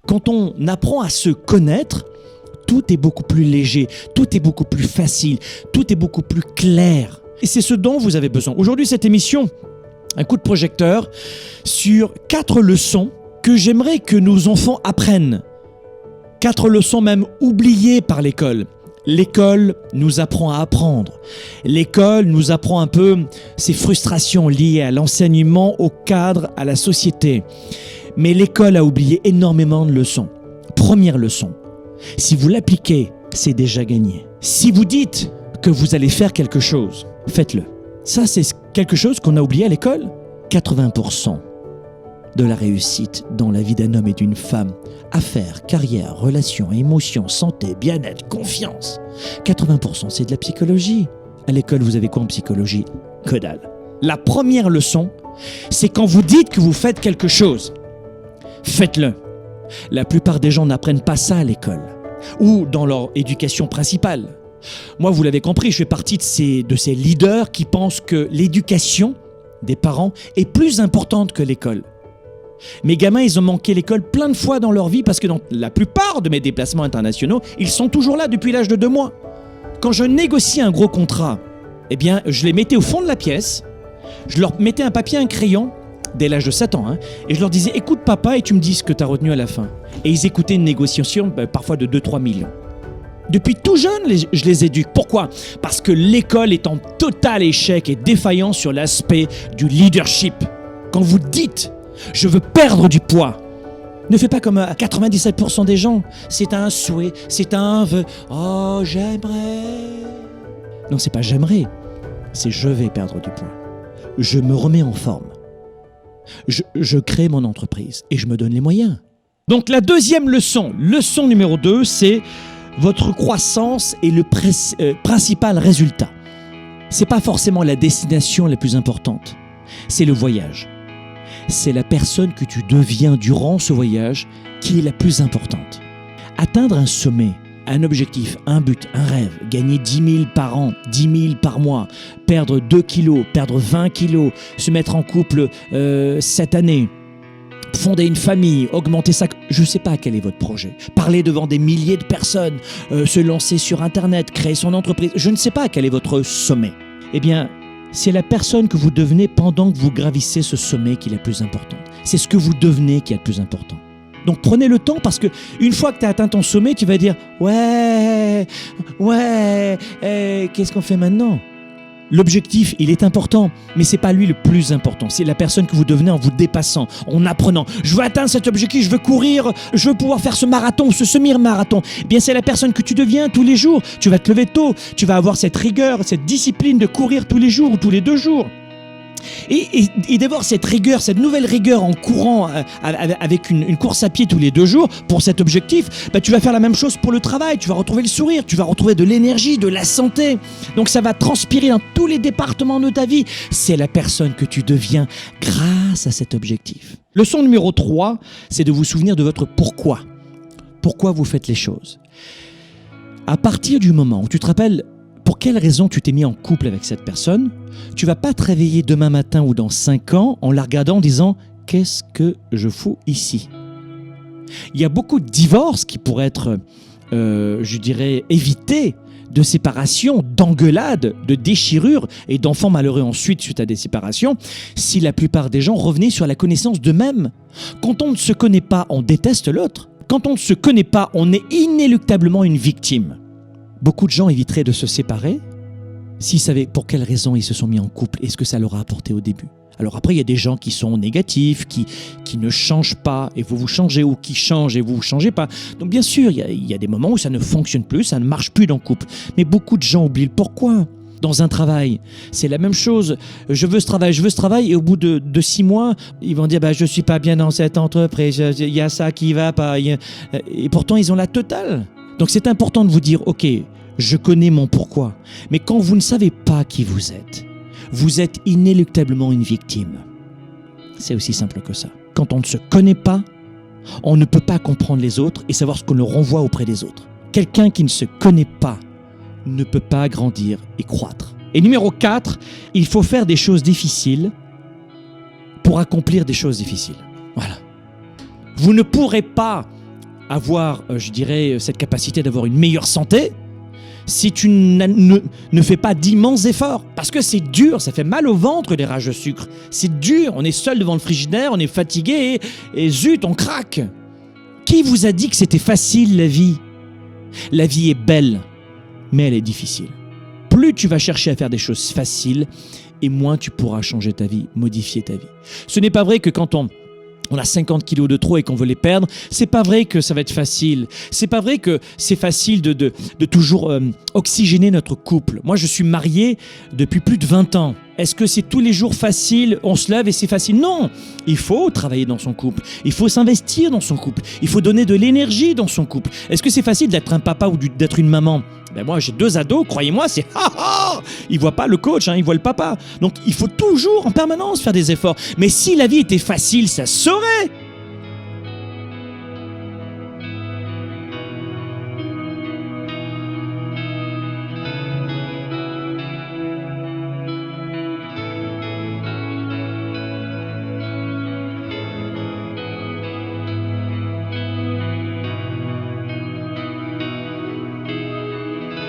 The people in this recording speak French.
Quand on apprend à se connaître, tout est beaucoup plus léger, tout est beaucoup plus facile, tout est beaucoup plus clair. Et c'est ce dont vous avez besoin. Aujourd'hui, cette émission, un coup de projecteur sur 4 leçons que j'aimerais que nos enfants apprennent. 4 leçons même oubliées par l'école. L'école nous apprend à apprendre. L'école nous apprend un peu ces frustrations liées à l'enseignement, au cadre, à la société. Mais l'école a oublié énormément de leçons. Première leçon, si vous l'appliquez, c'est déjà gagné. Si vous dites que vous allez faire quelque chose, faites-le. Ça, c'est quelque chose qu'on a oublié à l'école. 80% de la réussite dans la vie d'un homme et d'une femme, affaires, carrière, relations, émotions, santé, bien-être, confiance. 80%, c'est de la psychologie. À l'école, vous avez quoi en psychologie? Que dalle. La première leçon, c'est quand vous dites que vous faites quelque chose, faites-le. La plupart des gens n'apprennent pas ça à l'école ou dans leur éducation principale. Moi, vous l'avez compris, je fais partie de ces leaders qui pensent que l'éducation des parents est plus importante que l'école. Mes gamins, ils ont manqué l'école plein de fois dans leur vie parce que dans la plupart de mes déplacements internationaux, ils sont toujours là depuis l'âge de 2 mois. Quand je négociais un gros contrat, eh bien, je les mettais au fond de la pièce, je leur mettais un papier, un crayon, dès l'âge de 7 ans, et je leur disais « Écoute papa et tu me dis ce que tu as retenu à la fin ». Et ils écoutaient une négociation parfois de 2-3 millions. Depuis tout jeune, je les éduque. Pourquoi? Parce que l'école est en total échec et défaillance sur l'aspect du leadership. Quand vous dites « Je veux perdre du poids », ne faites pas comme 97% des gens. C'est un souhait, c'est un vœu. « Oh, j'aimerais ». Non, c'est pas « j'aimerais », c'est « je vais perdre du poids ». Je me remets en forme. Je crée mon entreprise et je me donne les moyens. Donc la deuxième leçon numéro 2, c'est votre croissance est le principal résultat. C'est pas forcément la destination la plus importante, c'est le voyage. C'est la personne que tu deviens durant ce voyage qui est la plus importante. Atteindre un sommet, un objectif, un but, un rêve, gagner 10 000 par an, 10 000 par mois, perdre 2 kilos, perdre 20 kilos, se mettre en couple cette année, fonder une famille, augmenter ça, je ne sais pas quel est votre projet. Parler devant des milliers de personnes, se lancer sur Internet, créer son entreprise, je ne sais pas quel est votre sommet. Eh bien, c'est la personne que vous devenez pendant que vous gravissez ce sommet qui est la plus importante. C'est ce que vous devenez qui est le plus important. Donc prenez le temps parce que une fois que tu as atteint ton sommet, tu vas dire « Ouais, qu'est-ce qu'on fait maintenant ?» L'objectif, il est important, mais c'est pas lui le plus important. C'est la personne que vous devenez en vous dépassant, en apprenant. Je veux atteindre cet objectif, je veux courir, je veux pouvoir faire ce marathon, ce semi-marathon. Eh bien, c'est la personne que tu deviens tous les jours. Tu vas te lever tôt, tu vas avoir cette rigueur, cette discipline de courir tous les jours ou tous les 2 jours. Et d'avoir cette rigueur, cette nouvelle rigueur en courant avec une course à pied tous les 2 jours pour cet objectif, tu vas faire la même chose pour le travail, tu vas retrouver le sourire, tu vas retrouver de l'énergie, de la santé. Donc ça va transpirer dans tous les départements de ta vie. C'est la personne que tu deviens grâce à cet objectif. Leçon numéro 3, c'est de vous souvenir de votre pourquoi. Pourquoi vous faites les choses. À partir du moment où tu te rappelles pour quelle raison tu t'es mis en couple avec cette personne, tu vas pas te réveiller demain matin ou dans 5 ans en la regardant en disant « Qu'est-ce que je fous ici ?» Il y a beaucoup de divorces qui pourraient être, je dirais, évités, de séparation, d'engueulades, de déchirures et d'enfants malheureux ensuite suite à des séparations, si la plupart des gens revenaient sur la connaissance d'eux-mêmes. Quand on ne se connaît pas, on déteste l'autre. Quand on ne se connaît pas, on est inéluctablement une victime. Beaucoup de gens éviteraient de se séparer s'ils savaient pour quelles raisons ils se sont mis en couple et ce que ça leur a apporté au début. Alors après, il y a des gens qui sont négatifs, qui ne changent pas et vous changez, ou qui changent et vous ne changez pas. Donc bien sûr, il y a des moments où ça ne fonctionne plus, ça ne marche plus dans le couple. Mais beaucoup de gens oublient le pourquoi. Dans un travail, c'est la même chose. Je veux ce travail, et au bout de 6 mois, ils vont dire je ne suis pas bien dans cette entreprise, il y a ça qui ne va pas. Et pourtant, ils ont la totale. Donc c'est important de vous dire, ok, je connais mon pourquoi. Mais quand vous ne savez pas qui vous êtes inéluctablement une victime. C'est aussi simple que ça. Quand on ne se connaît pas, on ne peut pas comprendre les autres et savoir ce qu'on leur renvoie auprès des autres. Quelqu'un qui ne se connaît pas ne peut pas grandir et croître. Et numéro 4, il faut faire des choses difficiles pour accomplir des choses difficiles. Voilà. Vous ne pourrez pas avoir, je dirais, cette capacité d'avoir une meilleure santé si tu ne fais pas d'immenses efforts. Parce que c'est dur, ça fait mal au ventre les rages de sucre. C'est dur, on est seul devant le frigidaire, on est fatigué et zut, on craque. Qui vous a dit que c'était facile la vie? La vie est belle, mais elle est difficile. Plus tu vas chercher à faire des choses faciles, et moins tu pourras changer ta vie, modifier ta vie. Ce n'est pas vrai que quand on a 50 kilos de trop et qu'on veut les perdre, c'est pas vrai que ça va être facile. C'est pas vrai que c'est facile de toujours oxygéner notre couple. Moi, je suis marié depuis plus de 20 ans. Est-ce que c'est tous les jours facile, on se lève et c'est facile? Non, il faut travailler dans son couple, il faut s'investir dans son couple, il faut donner de l'énergie dans son couple. Est-ce que c'est facile d'être un papa ou d'être une maman? Ben moi, j'ai 2 ados, croyez-moi, c'est ha-ha! Ils voient pas le coach, ils voient le papa. Donc, il faut toujours, en permanence, faire des efforts. Mais si la vie était facile, ça se saurait.